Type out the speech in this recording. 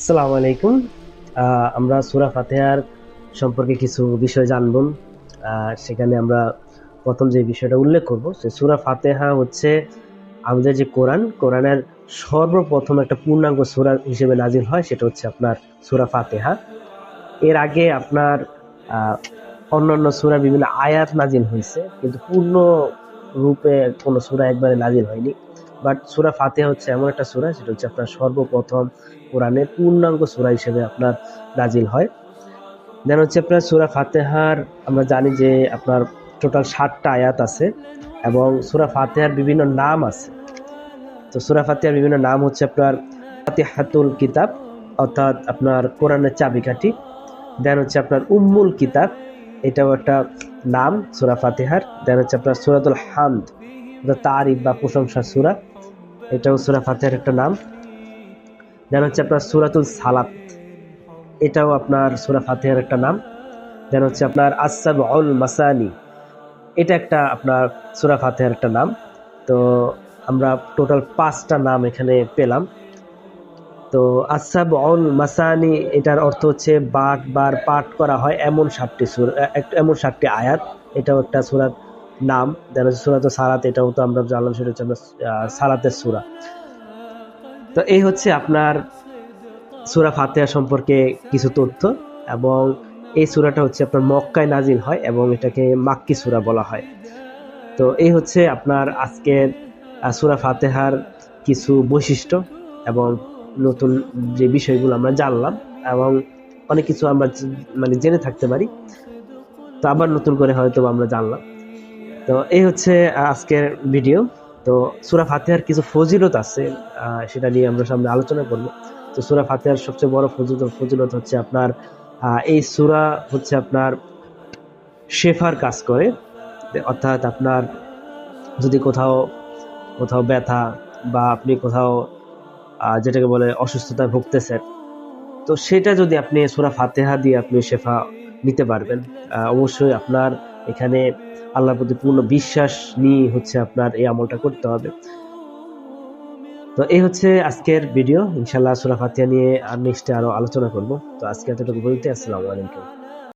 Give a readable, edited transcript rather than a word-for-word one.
আসসালামু আলাইকুম। আমরা সূরা ফাতিহার সম্পর্কে কিছু বিষয় জানব। সেখানে আমরা প্রথম যে বিষয়টা উল্লেখ করব, সে সূরা ফাতিহা হচ্ছে আমাদের যে কোরআনের সর্বপ্রথম একটা পূর্ণাঙ্গ সূরা হিসেবে নাজিল হয়, সেটা হচ্ছে আপনার সূরা ফাতিহা। এর আগে আপনার অন্যান্য সূরা বিভিন্ন আয়াত নাজিল হয়েছে, কিন্তু পূর্ণ রূপে কোনো সূরা একবারে নাজিল হয়নি। বাট সূরা ফাতিহা হচ্ছে এমন একটা সূরা, সেটা হচ্ছে আপনার সর্বপ্রথম কোরআনের পূর্ণাঙ্গ সূরা হিসেবে আপনার নাজিল হয়। দেন হচ্ছে আপনার সূরা ফাতিহার আমরা জানি যে আপনার টোটাল 7টা আয়াত আছে এবং সূরা ফাতিহার বিভিন্ন নাম আছে। তো সূরা ফাতিহার বিভিন্ন নাম হচ্ছে আপনার ফাতিহাতুল কিতাব, অর্থাৎ আপনার কোরআনের চাবিকাঠি। দেন হচ্ছে আপনার উম্মুল কিতাব, এটাও একটা নাম সূরা ফাতিহার। দেন হচ্ছে আপনার সূরাতুল হামদ, তারিফ বা প্রশংসা সূরা, এটাও সূরা ফাতিহার একটা নাম। দেন হচ্ছে আপনার সূরাতুল সালাত, এটাও আপনার সূরা ফাতিহার একটা নাম। দেন হচ্ছে আপনার আস-সাবউল মাসানি, এটা একটা আপনার সূরা ফাতিহার একটা নাম। তো আমরা টোটাল 5টা নাম এখানে পেলাম। তো আস-সাবউল মাসানি এটার অর্থ হচ্ছে বার পাঠ করা হয় এমন 7টি সূরা, এমন 7টি আয়াত, এটাও একটা সূরার নাম। দেন হচ্ছে সূরাতুল সালাত, এটাও তো আমরা জানলাম, সেটা হচ্ছে আমরা সালাতের সূরা। তো এই হচ্ছে আপনার সূরা ফাতিহা সম্পর্কে কিছু তথ্য। এবং এই সূরাটা হচ্ছে আপনার মক্কায় নাজিল হয় এবং এটাকে মাক্কি সূরা বলা হয়। তো এই হচ্ছে আপনার আজকের সূরা ফাতিহার কিছু বৈশিষ্ট্য এবং নতুন যে বিষয়গুলো আমরা জানলাম, এবং অনেক কিছু আমরা মানে জেনে থাকতে পারি, তো আবার নতুন করে হয়তো আমরা জানলাম। তো এই হচ্ছে আজকের ভিডিও। তো সূরা ফাতিহার কিছু ফজিলত আছে, সেটা নিয়ে আমরা সামনে আলোচনা করব। তো সূরা ফাতিহার সবচেয়ে বড় ফজিলত হচ্ছে আপনার এই সূরা হচ্ছে আপনার শেফার কাজ করে। অর্থাৎ আপনার যদি কোথাও কোথাও ব্যথা বা আপনি কোথাও যেটাকে বলে অসুস্থতায় ভুগতেছেন, তো সেটা যদি আপনি সূরা ফাতিহা দিয়ে আপনি শেফা নিতে পারবেন। অবশ্যই আপনার এখানে আল্লাহর প্রতি পূর্ণ বিশ্বাস নিয়ে হচ্ছে আপনার এই আমলটা করতে হবে। তো এই হচ্ছে আজকের ভিডিও। ইনশাআল্লাহ সূরা ফাতিহা নিয়ে আর নেক্সটে আরো আলোচনা করব। তো আজকে এতটুকু বলতে, আসসালামু আলাইকুম।